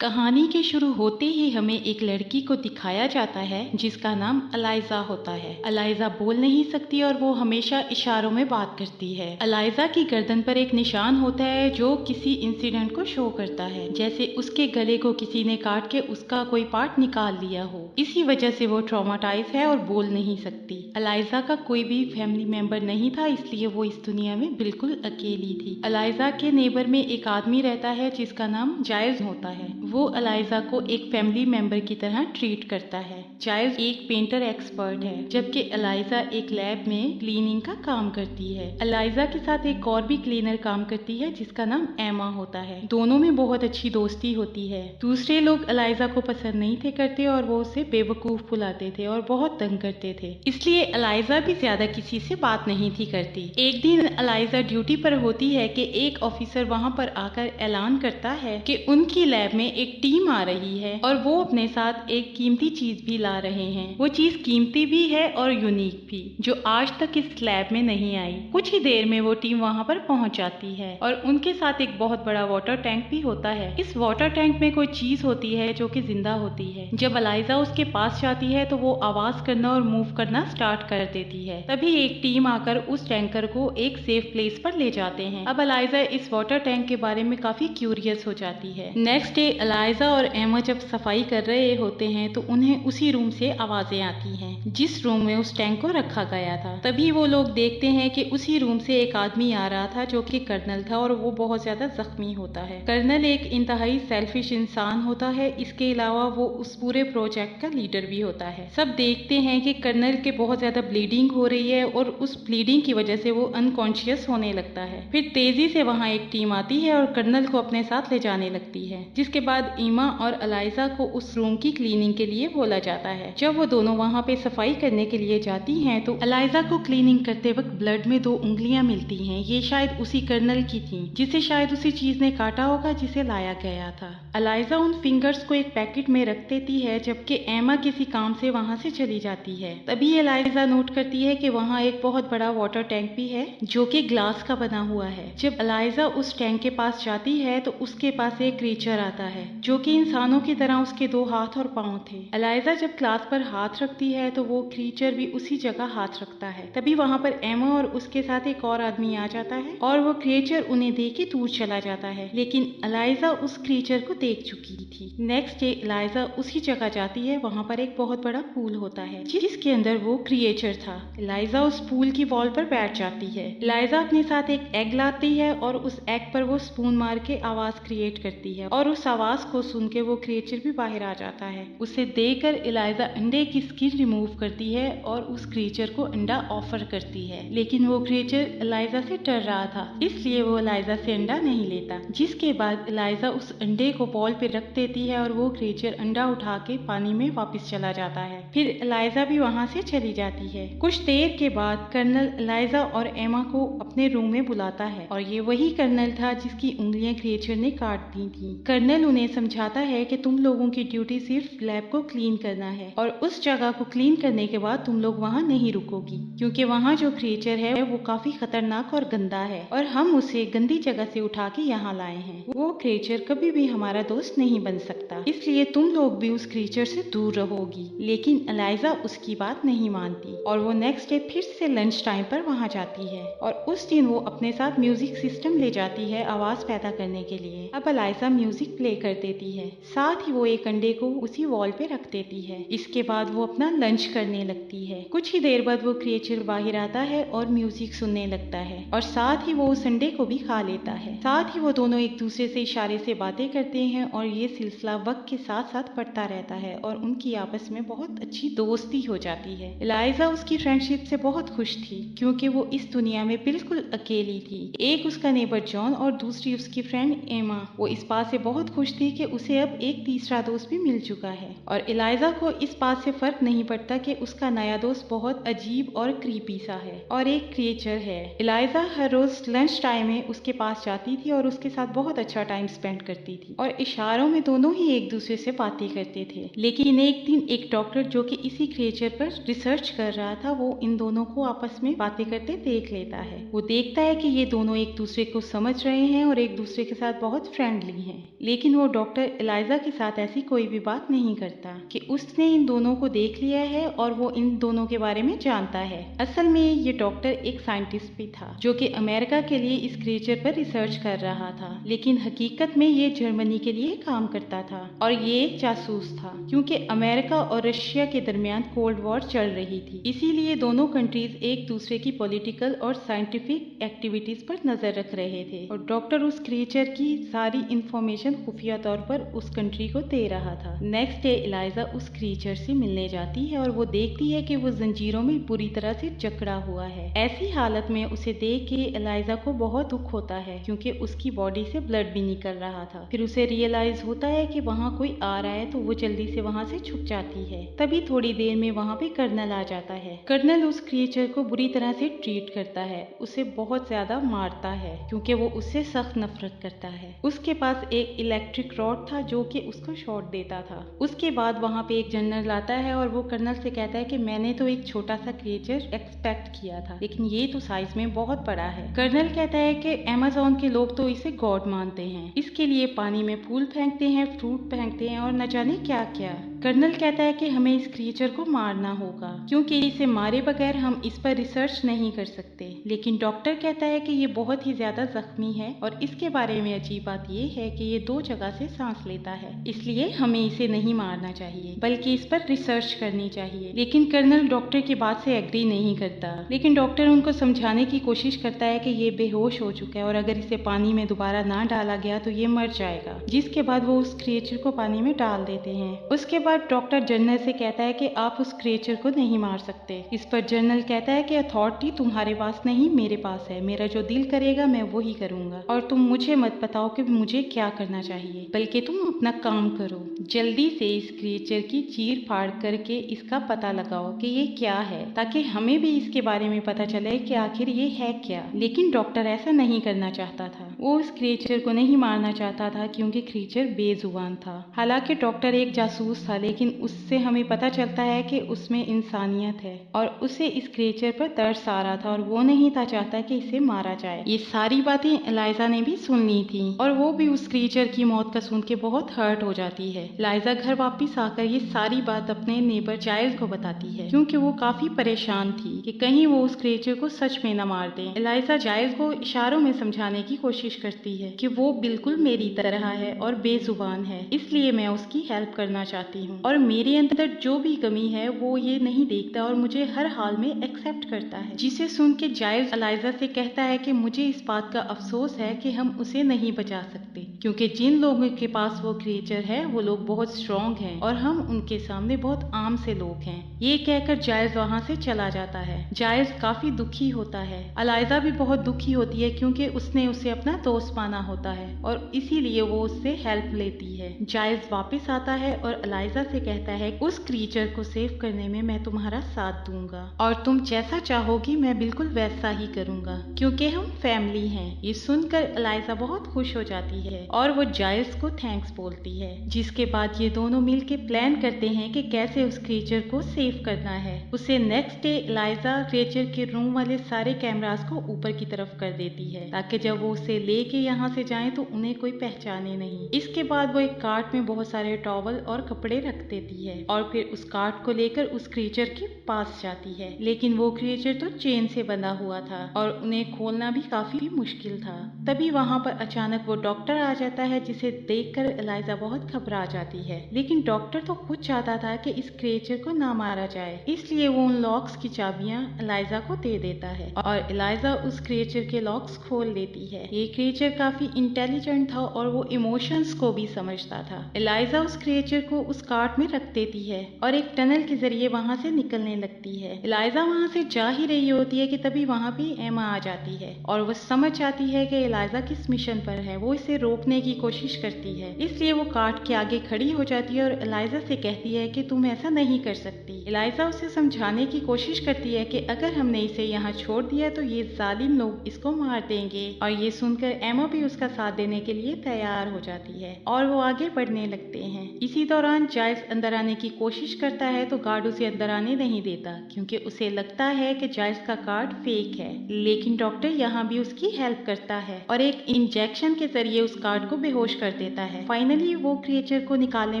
कहानी के शुरू होते ही हमें एक लड़की को दिखाया जाता है जिसका नाम अलाइजा होता है। अलाइजा बोल नहीं सकती और वो हमेशा इशारों में बात करती है। अलाइजा की गर्दन पर एक निशान होता है जो किसी इंसिडेंट को शो करता है, जैसे उसके गले को किसी ने काट के उसका कोई पार्ट निकाल लिया हो। इसी वजह से वो ट्रॉमाटाइज है और बोल नहीं सकती। अलाइजा का कोई भी फैमिली मेंबर नहीं था, इसलिए वो इस दुनिया में बिल्कुल अकेली थी। अलाइजा के नेबर में एक आदमी रहता है जिसका नाम जायज होता है। वो अलाइजा को एक फैमिली मेंबर की तरह ट्रीट करता है। जायज एक पेंटर एक्सपर्ट है, जबकि अलाइजा एक लैब में क्लीनिंग का काम करती है। अलाइजा के साथ एक और भी क्लीनर काम करती है जिसका नाम एमा होता है। दोनों में बहुत अच्छी दोस्ती होती है। दूसरे लोग अलाइजा को पसंद नहीं थे करते और वो उसे बेवकूफ बुलाते थे और बहुत तंग करते थे, इसलिए अलाइजा भी ज्यादा किसी से बात नहीं थी करती। एक दिन अलाइजा ड्यूटी पर होती है कि एक ऑफिसर वहाँ पर आकर ऐलान करता है कि उनकी लैब में एक टीम आ रही है और वो अपने साथ एक कीमती चीज भी ला रहे हैं। वो चीज कीमती भी है और यूनिक भी, जो आज तक इस लैब में नहीं आई। कुछ ही देर में वो टीम वहाँ पर पहुँच जाती है और उनके साथ एक बहुत बड़ा वाटर टैंक भी होता है। इस वाटर टैंक में कोई चीज होती है जो कि जिंदा होती है। जब अलाइजा उसके पास जाती है तो वो आवाज करना और मूव करना स्टार्ट कर देती है। तभी एक टीम आकर उस टैंकर को एक सेफ प्लेस पर ले जाते हैं। अब अलाइजा इस वाटर टैंक के बारे में काफी क्यूरियस हो जाती है। नेक्स्ट डे अलाइजा और एमा जब सफाई कर रहे होते हैं तो उन्हें उसी रूम से आवाजें आती हैं जिस रूम में उस टैंक को रखा गया था। तभी वो लोग देखते हैं कि उसी रूम से एक आदमी आ रहा था जो कि कर्नल था और वो बहुत ज्यादा जख्मी होता है। कर्नल एक इंतहाई सेल्फिश इंसान होता है, इसके अलावा वो उस पूरे प्रोजेक्ट का लीडर भी होता है। सब देखते हैं कि कर्नल के बहुत ज्यादा ब्लीडिंग हो रही है और उस ब्लीडिंग की वजह से वो अनकॉन्शियस होने लगता है। फिर तेजी से वहाँ एक टीम आती है और कर्नल को अपने साथ ले जाने लगती है, जिसके बाद ईमा और अलाइजा को उस रूम की क्लीनिंग के लिए बोला जाता है। जब वो दोनों वहाँ पे सफाई करने के लिए जाती हैं तो अलाइजा को क्लीनिंग करते वक्त ब्लड में 2 उंगलियां मिलती हैं। ये शायद उसी कर्नल की थी जिसे शायद उसी चीज ने काटा होगा जिसे लाया गया था। अलाइजा उन फिंगर्स को एक पैकेट में रख देती है जबकि एमा किसी काम से वहाँ से चली जाती है। तभी अलाइजा नोट करती है कि वहाँ एक बहुत बड़ा वाटर टैंक भी है जो कि ग्लास का बना हुआ है। जब अलाइजा उस टैंक के पास जाती है तो उसके पास एक क्रीचर आता है जो कि इंसानों की तरह उसके 2 हाथ और पांव थे। अलाइजा जब ग्लास पर हाथ रखती है तो वो क्रीचर भी उसी जगह हाथ रखता है। तभी वहाँ पर एमा और उसके साथ एक और आदमी आ जाता है और वो क्रीचर उन्हें देख के दूर चला जाता है, लेकिन अलाइजा उस क्रीचर को देख चुकी थी। नेक्स्ट डे अलाइजा उसी जगह जाती है। वहाँ पर एक बहुत बड़ा पूल होता है जिसके अंदर वो क्रिएचर था। अलाइजा उस पूल की वॉल पर बैठ जाती है। अलाइजा अपने साथ एक एग लाती है और उस एग पर वो स्पून मार के आवाज क्रिएट करती है और उस आवाज को सुन के वो क्रिएचर भी बाहर आ जाता है। उसे देखकर एलाइजा अंडे की स्किन रिमूव करती है और उस क्रिएचर को अंडा ऑफर करती है, लेकिन वो क्रिएचर एलाइजा से डर रहा था, इसलिए वो एलाइजा से अंडा नहीं लेता। जिसके बाद एलाइजा उस अंडे को बॉल पे रख देती है और वो क्रिएचर अंडा उठा के पानी में वापस चला जाता है। फिर एलाइजा भी वहाँ से चली जाती है। कुछ देर के बाद कर्नल एलाइजा और एमा को अपने रूम में बुलाता है और ये वही कर्नल था जिसकी उंगलियां क्रिएचर ने काट दी थी। कर्नल उन्हें समझाता है कि तुम लोगों की ड्यूटी सिर्फ लैब को क्लीन करना है और उस जगह को क्लीन करने के बाद तुम लोग वहाँ नहीं रुकोगी, क्योंकि वहाँ जो क्रिएचर है वो काफी खतरनाक और गंदा है और हम उसे गंदी जगह से उठा के यहाँ लाए हैं। वो क्रिएचर कभी भी हमारा दोस्त नहीं बन सकता, इसलिए तुम लोग भी उस क्रिएचर से दूर रहोगी। लेकिन एलाइजा उसकी बात नहीं मानती और वो नेक्स्ट डे फिर से लंच टाइम पर वहाँ जाती है और उस दिन वो अपने साथ म्यूजिक सिस्टम ले जाती है आवाज पैदा करने के लिए। अब अलाइजा म्यूजिक प्ले कर देती है, साथ ही वो एक अंडे को उसी वॉल पे रख देती है। इसके बाद वो अपना लंच करने लगती है। कुछ ही देर बाद वो क्रिएचर बाहर आता है और म्यूजिक सुनने लगता है और साथ ही वो उस अंडे को भी खा लेता है। साथ ही वो दोनों एक दूसरे से इशारे से बातें करते हैं और ये सिलसिला वक्त के साथ साथ बढ़ता रहता है और उनकी आपस में बहुत अच्छी दोस्ती हो जाती है। एलाइजा उसकी फ्रेंडशिप से बहुत खुश थी क्योंकि वो इस दुनिया में बिल्कुल अकेली थी। एक उसका नेबर जॉन और दूसरी उसकी फ्रेंड एमा। वो इस बात से बहुत खुश थी कि उसे अब एक तीसरा दोस्त भी मिल चुका है और एलाइजा को इस बात से फर्क नहीं पड़ता कि उसका नया दोस्त बहुत अजीब और क्रीपी सा है और एक क्रिएचर है। एलाइजा हर रोज लंच टाइम में उसके पास जाती थी और उसके साथ बहुत अच्छा टाइम स्पेंड करती थी और इशारों में दोनों ही एक दूसरे से बातें करते थे। लेकिन एक दिन एक डॉक्टर जो कि इसी क्रिएचर पर रिसर्च कर रहा था, वो इन दोनों को आपस में बातें करते देख लेता है। वो देखता है कि ये दोनों एक दूसरे को समझ रहे हैं और एक दूसरे के साथ बहुत फ्रेंडली हैं। लेकिन वो डॉक्टर एलाइजा के साथ ऐसी कोई भी बात नहीं करता कि उसने इन दोनों को देख लिया है और वो इन दोनों के बारे में जानता है। असल में ये डॉक्टर एक साइंटिस्ट भी था जो कि अमेरिका के लिए इस क्रिएचर पर रिसर्च कर रहा था, लेकिन हकीकत में ये जर्मनी के लिए काम करता था और ये एक जासूस था, क्योंकि अमेरिका और रशिया के दरमियान कोल्ड वॉर चल रही थी। इसीलिए दोनों कंट्रीज एक दूसरे की पॉलिटिकल और साइंटिफिक एक्टिविटीज पर नजर रख रहे थे और डॉक्टर उस क्रिएचर की सारी इंफॉर्मेशन खुफिया तौर पर उस कंट्री को दे रहा था। नेक्स्ट डे एलाइजा उस क्रिएचर से मिलने जाती है और वो देखती है कि वो जंजीरों में बुरी तरह से जकड़ा हुआ है। ऐसी हालत में उसे देख के एलाइजा को बहुत दुख होता है, क्योंकि उसकी बॉडी से ब्लड भी निकल रहा था। फिर उसे रियलाइज होता है कि वहाँ कोई आ रहा है, तो वो जल्दी से वहाँ से छुप जाती है। तभी थोड़ी देर में वहाँ पे कर्नल आ जाता है। कर्नल उस क्रिएचर को बुरी तरह से ट्रीट करता है, उसे बहुत ज्यादा मारता है क्योंकि वो उससे सख्त नफरत करता है। उसके पास एक इलेक्ट्रिक रॉड था जो कि उसको शॉट देता था। उसके बाद वहाँ पे एक जनरल आता है और वो कर्नल से कहता है कि मैंने तो एक छोटा सा क्रिएचर एक्सपेक्ट किया था, लेकिन ये तो साइज में बहुत बड़ा है। कर्नल कहता है कि अमेज़न के लोग तो इसे गॉड मानते हैं, इसके लिए पानी में फूल फेंकते हैं, फ्रूट फेंकते हैं और न जाने क्या क्या। कर्नल कहता है कि हमें इस क्रिएचर को मारना होगा, क्योंकि इसे मारे बगैर हम इस पर रिसर्च नहीं कर सकते। लेकिन डॉक्टर कहता है कि ये बहुत ही ज्यादा जख्मी है और इसके बारे में अजीब बात ये है कि ये 2 जगह से सांस लेता है, इसलिए हमें इसे नहीं मारना चाहिए बल्कि इस पर रिसर्च करनी चाहिए। लेकिन कर्नल डॉक्टर की बात से एग्री नहीं करता, लेकिन डॉक्टर उनको समझाने की कोशिश करता है कि ये बेहोश हो चुका है और अगर इसे पानी में दोबारा ना डाला गया तो ये मर जाएगा। जिसके बाद वो उस क्रिएचर को पानी में डाल देते हैं। उसके बाद डॉक्टर जनरल से कहता है कि आप उस क्रिएचर को नहीं मार सकते। इस पर जनरल कहता है कि अथॉरिटी तुम्हारे पास नहीं, मेरे पास है। मेरा जो दिल करेगा मैं वो ही करूंगा और तुम मुझे मत बताओ कि मुझे क्या करना चाहिए, बल्कि तुम अपना काम करो। जल्दी से इस क्रिएचर की चीर फाड़ करके इसका पता लगाओ कि ये क्या है, ताकि हमें भी इसके बारे में पता चले कि आखिर ये है क्या। लेकिन डॉक्टर ऐसा नहीं करना चाहता था। वो उस क्रिएचर को नहीं मारना चाहता था क्योंकि क्रिएचर बेजुबान था। हालांकि डॉक्टर एक जासूस था, लेकिन उससे हमें पता चलता है कि उसमें इंसानियत है और उसे इस क्रिएचर पर तरस आ रहा था और वो नहीं था चाहता कि इसे मारा जाए। ये सारी बातें एलाइजा ने भी सुन ली थी और वो भी उस क्रिएचर की मौत का सुन के बहुत हर्ट हो जाती है। एलाइजा घर वापस आकर ये सारी बात अपने नेबर जाइल्स को बताती है, क्योंकि वो काफी परेशान थी कि कहीं वो उस क्रिएचर को सच में न मार दे। एलाइजा जाइल्स को इशारों में समझाने की कोशिश करती है कि वो बिल्कुल मेरी तरह है और बेजुबान है, इसलिए मैं उसकी हेल्प करना चाहती हूँ और मेरे अंदर जो भी कमी है वो ये नहीं देखता और मुझे हर हाल में एक्सेप्ट करता है। जिसे सुन के जाइल्स एलाइजा से कहता है कि मुझे इस बात का अफसोस है कि हम उसे नहीं बचा सकते, क्योंकि जिन लोगों के पास वो क्रिएचर है वो लोग बहुत स्ट्रॉन्ग हैं और हम उनके सामने बहुत आम से लोग हैं। ये कहकर जाइल्स वहाँ से चला जाता है। जाइल्स काफी दुखी होता है। एलाइजा भी बहुत दुखी होती है क्योंकि उसने उसे अपना दोस्त माना होता है और इसीलिए वो उससे हेल्प लेती है। जाइल्स वापस आता है और एलाइजा से कहता है उस क्रिएचर को सेव करने में मैं तुम्हारा साथ दूंगा और तुम जैसा चाहोगी मैं बिल्कुल वैसा ही करूंगा, क्योंकि हम फैमिली हैं। ये सुनकर एलाइजा बहुत खुश हो जाती है और वो जाइल्स को थैंक्स बोलती है। जिसके बाद ये दोनों मिलके प्लान करते हैं कि कैसे उस क्रिएचर को सेव करना है। उसे नेक्स्ट डे एलाइजा क्रिएचर के रूम वाले सारे कैमरास को ऊपर की तरफ कर देती है, ताकि जब वो उसे लेके यहाँ से जाए तो उन्हें कोई पहचाने नहीं। इसके बाद वो एक कार्ट में बहुत सारे टॉवल और कपड़े रख देती है और फिर उस कार्ट को लेकर उस क्रिएचर के पास जाती है। लेकिन वो क्रिएचर तो चेन से बंधा हुआ था और उन्हें खोलना भी काफी मुश्किल था। तभी वहाँ पर अचानक वो डॉक्टर आ जाता है, जिसे देखकर एलाइजा बहुत घबरा जाती है। लेकिन डॉक्टर तो खुद चाहता था कि इस क्रिएचर को ना मारा जाए, इसलिए वो उन लॉक्स की चाबियां एलाइजा को दे देता है और एलाइजा उस क्रिएचर के लॉक्स खोल देती है। ये क्रिएचर काफी इंटेलिजेंट था और वो इमोशंस को भी समझता था। एलाइजा उस क्रिएचर को उस कार्ट में रख देती है और एक टनल के जरिए वहाँ से निकलने लगती है। एलाइजा वहाँ से जा ही रही होती है कि तभी वहाँ पे एमा आ जाती है और वो समझ जाती है कि एलाइजा किस मिशन पर है। वो इसे रोकने की कोशिश करती है, इसलिए वो कार्ट के आगे खड़ी हो जाती है और एलाइजा से कहती है कि तुम ऐसा नहीं कर सकती। एलाइजा उसे समझाने की कोशिश करती है कि अगर हमने इसे यहाँ छोड़ दिया तो ये जालिम लोग इसको मार देंगे और ये सुनकर एमा भी उसका साथ देने के लिए तैयार हो जाती है और वो आगे बढ़ने लगते हैं। इसी दौरान जाइल्स अंदर आने की कोशिश करता है तो गार्ड उसे अंदर आने नहीं देता, क्योंकि उसे लगता है कि जाइल्स का कार्ड फेक है। लेकिन डॉक्टर यहाँ भी उसकी हेल्प करता है और एक इंजेक्शन के जरिए उस कार्ड को बेहोश कर देता है। फाइनली वो क्रिएचर को निकालने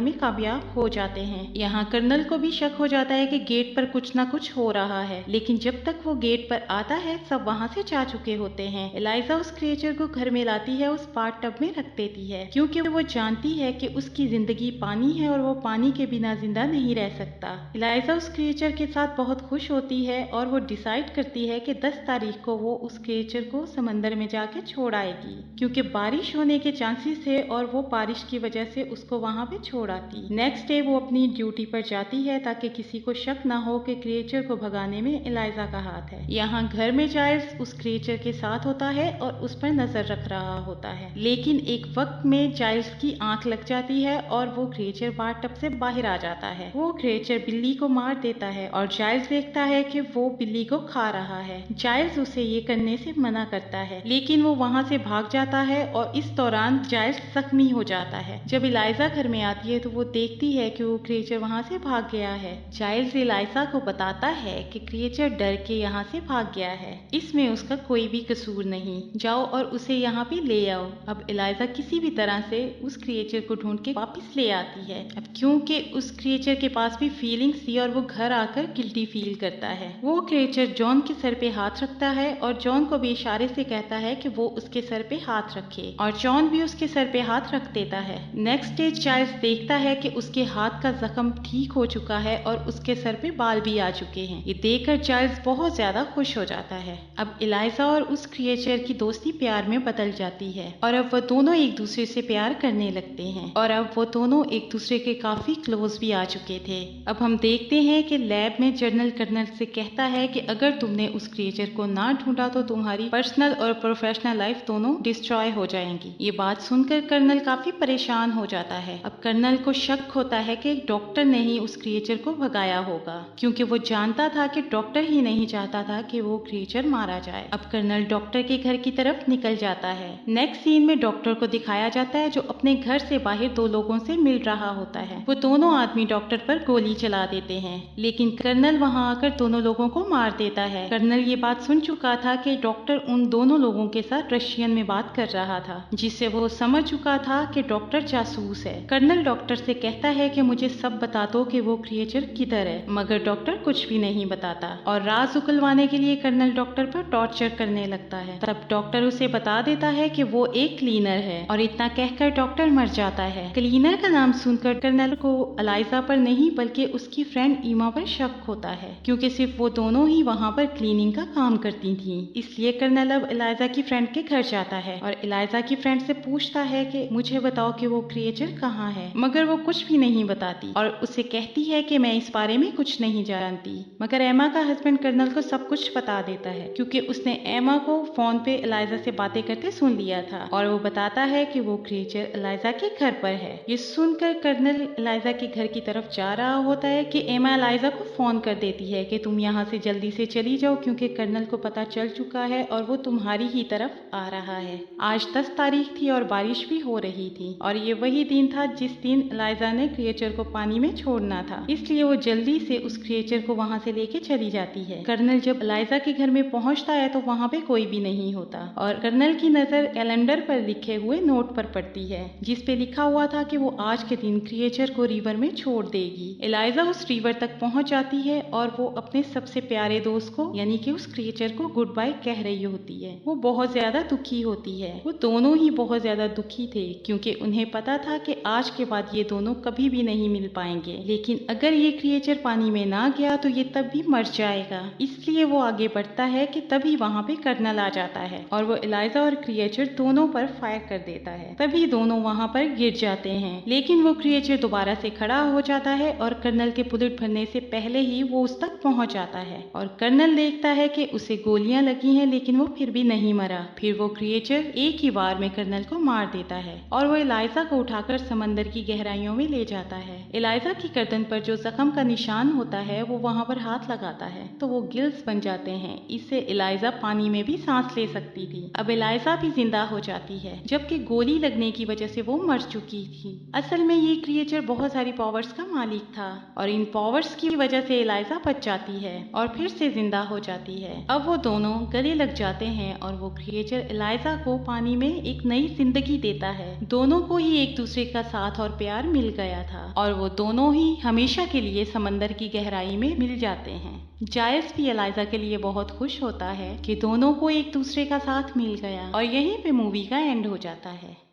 में कामयाब हो जाते हैं। यहाँ कर्नल को भी शक हो जाता है कि गेट पर कुछ ना कुछ हो रहा है, लेकिन जब तक वो गेट पर आता है सब वहाँ से जा चुके होते हैं। एलाइजा उस क्रिएचर को घर में लाती है, उस बाथ टब में रख देती है, क्योंकि वो जानती है कि उसकी जिंदगी पानी है और वो पानी के बिना जिंदा नहीं रह सकता। एलाइजा उस क्रिएचर के साथ बहुत खुश होती है और वो डिसाइड करती है कि 10 तारीख को वो उस क्रिएचर को समंदर में जाके छोड़ आएगी, क्योंकि बारिश होने के चांसेस थे और वो बारिश की वजह से उसको वहाँ पे छोड़ आती। नेक्स्ट डे वो अपनी ड्यूटी पर जाती है ताकि किसी को शक ना हो कि क्रिएचर को भगाने में एलाइजा का हाथ है। यहाँ घर में जाइल्स उस क्रिएचर के साथ होता है और उस पर नजर रख रहा होता है, लेकिन एक वक्त में जाइल्स की आंख लग जाती है और वो क्रिएचर बाथ टब से बाहर आ जाता है। वो क्रिएचर बिल्ली को मार देता है और जाइल्स देखता है कि वो बिल्ली को खा रहा है। जाइल्स उसे ये करने से मना करता है, लेकिन वो वहाँ से भाग जाता है और इस दौरान जाइल्स जख्मी हो जाता है। जब एलाइजा घर में आती है तो वो देखती है कि वो क्रिएचर वहाँ से भाग गया है। जाइल्स एलाइजा को बताता है कि क्रिएचर डर के यहाँ से भाग गया है, इसमें उसका कोई भी कसूर नहीं, जाओ और उसे यहाँ पे ले आओ। अब एलाइजा किसी भी तरह से उस क्रिएचर को ढूंढ के वापस ले आती है। अब क्योंकि उस क्रिएचर के पास भी फीलिंग्स थी और वो घर आकर गिल्टी फील करता है। वो क्रिएचर जॉन के सर पे हाथ रखता है और जॉन को भी इशारे से कहता है कि वो उसके सर पे हाथ रखे, और जॉन भी उसके सर पे हाथ रख देता है। नेक्स्ट डे जाइल्स देखता है कि उसके हाथ का जख्म ठीक हो चुका है और उसके सर पे बाल भी आ चुके हैं। ये देखकर जाइल्स बहुत ज्यादा खुश हो जाता है। अब एलाइजा और उस क्रिएचर की दोस्ती प्यार में बदल जाती है और अब वो दोनों एक दूसरे से प्यार करने लगते हैं और अब वो दोनों एक दूसरे के काफी क्लोज भी आ चुके थे। अब हम देखते हैं कि लैब में जनरल कर्नल से कहता है कि अगर तुमने उस क्रिएचर को ना ढूंढा तो तुम्हारी पर्सनल और प्रोफेशनल लाइफ दोनों डिस्ट्रॉय हो जाएंगी। ये बात सुनकर कर्नल काफी परेशान हो जाता है। अब कर्नल को शक होता है कि एक डॉक्टर ने ही उस क्रिएचर को भगाया होगा, क्योंकि वो जानता था कि डॉक्टर ही नहीं चाहता था कि वो क्रिएचर मारा जाए। अब कर्नल डॉक्टर के घर की तरफ निकल जाता है। नेक्स्ट सीन में डॉक्टर को दिखाया जाता है जो अपने घर से बाहर 2 लोगों से मिल रहा होता है। वो दोनों आदमी डॉक्टर पर गोली चला देते हैं, लेकिन कर्नल वहां आकर दोनों लोगों को मार देता है। कर्नल ये बात सुन चुका था कि डॉक्टर उन दोनों लोगों के साथ रशियन में बात कर रहा था, जिससे वो समझ चुका था कि डॉक्टर जासूस है। कर्नल डॉक्टर से कहता है कि मुझे सब बता दो कि वो क्रिएचर किधर है, मगर डॉक्टर कुछ भी नहीं बताता और राज उगलवाने के लिए कर्नल डॉक्टर पर टॉर्चर करने लगता है। तब डॉक्टर उसे बता देता है कि वो एक क्लीनर है और इतना कहकर डॉक्टर मर जाता है। क्लीनर का नाम सुनकर कर्नल को एलाइजा पर नहीं बल्कि उसकी फ्रेंड ईमा पर शक होता है, क्योंकि सिर्फ वो दोनों ही वहाँ पर क्लीनिंग का काम करती थी। इसलिए कर्नल अब एलाइजा की फ्रेंड के घर जाता है और एलाइजा की फ्रेंड से पूछता है कि मुझे बताओ कि वो क्रिएचर कहाँ है, मगर वो कुछ भी नहीं बताती और उसे कहती है कि मैं इस बारे में कुछ नहीं जानती। मगर एमा का हस्बैंड कर्नल को सब कुछ बता देता है, क्योंकि उसने एमा को फोन पे एलाइजा से बातें करते सुन लिया था और वो बताता है कि वो क्रिएचर एलाइजा के घर पर है। ये सुनकर कर्नल एलाइजा के घर की तरफ जा रहा होता है कि एमा एलाइजा को फोन कर देती है कि तुम यहाँ से जल्दी से चली जाओ, क्योंकि कर्नल को पता चल चुका है और वो तुम्हारी ही तरफ आ रहा है। आज 10 तारीख थी और बारिश भी हो रही थी और ये वही दिन था जिस दिन एलाइजा ने क्रिएचर को पानी में छोड़ना था, इसलिए वो जल्दी से उस क्रिएचर को वहाँ से लेके चली जाती है। कर्नल जब एलाइजा के घर में पहुँचता है तो वहाँ पे कोई भी नहीं होता और कर्नल की नजर कैलेंडर पर लिखे हुए नोट पर पड़ती है, जिस पे लिखा हुआ था कि वो आज के दिन क्रिएचर को रिवर में छोड़ देगी। एलाइजा उस रिवर तक पहुंच जाती है और वो अपने सबसे प्यारे दोस्त को यानी कि उस क्रिएचर को गुड बाय कह रही होती है। वो बहुत ज्यादा दुखी होती है। वो दोनों ही बहुत ज्यादा दुखी थे, क्योंकि उन्हें पता था कि आज के बाद ये दोनों कभी भी नहीं मिल पाएंगे, लेकिन अगर ये क्रिएचर पानी में ना गया तो ये तब भी मर जाएगा। इसलिए वो आगे बढ़ता है कि तभी वहाँ पे कर्नल आ जाता है और वो एलाइजा और क्रिएचर दोनों पर फायर कर देता है। तभी दोनों वहाँ पर गिर जाते हैं, लेकिन वो क्रिएचर दोबारा से खड़ा हो जाता है और कर्नल के बुलेट भरने से पहले ही वो उस तक पहुंच जाता है और कर्नल देखता है कि उसे गोलियां लगी हैं, लेकिन वो फिर भी नहीं मरा। फिर वो क्रिएचर एक ही बार में कर्नल को मार देता है और वो एलाइजा को उठाकर समंदर की गहराइयों में ले जाता है। एलाइजा की गर्दन पर जो जख्म का निशान होता है वो वहाँ पर हाथ लगाता है तो वो गिल्स बन जाते हैं। इससे एलाइजा पानी में भी सांस ले सकती थी। अब एलाइजा भी जिंदा हो जाती है, जबकि गोली लगने की वजह से वो मर चुकी थी। असल में ये क्रिएचर बहुत सारी पावर्स का मालिक था और इन पावर्स की वजह से एलाइजा बच जाती है और फिर से जिंदा हो जाती है। अब वो दोनों गले लग जाते हैं और वो क्रिएचर एलाइजा को पानी में एक नई जिंदगी देता है। है। दोनों को ही एक दूसरे का साथ और प्यार मिल गया था और वो दोनों ही हमेशा के लिए समंदर की गहराई में मिल जाते हैं। जायस भी एलाइजा के लिए बहुत खुश होता है कि दोनों को एक दूसरे का साथ मिल गया और यहीं पे मूवी का एंड हो जाता है।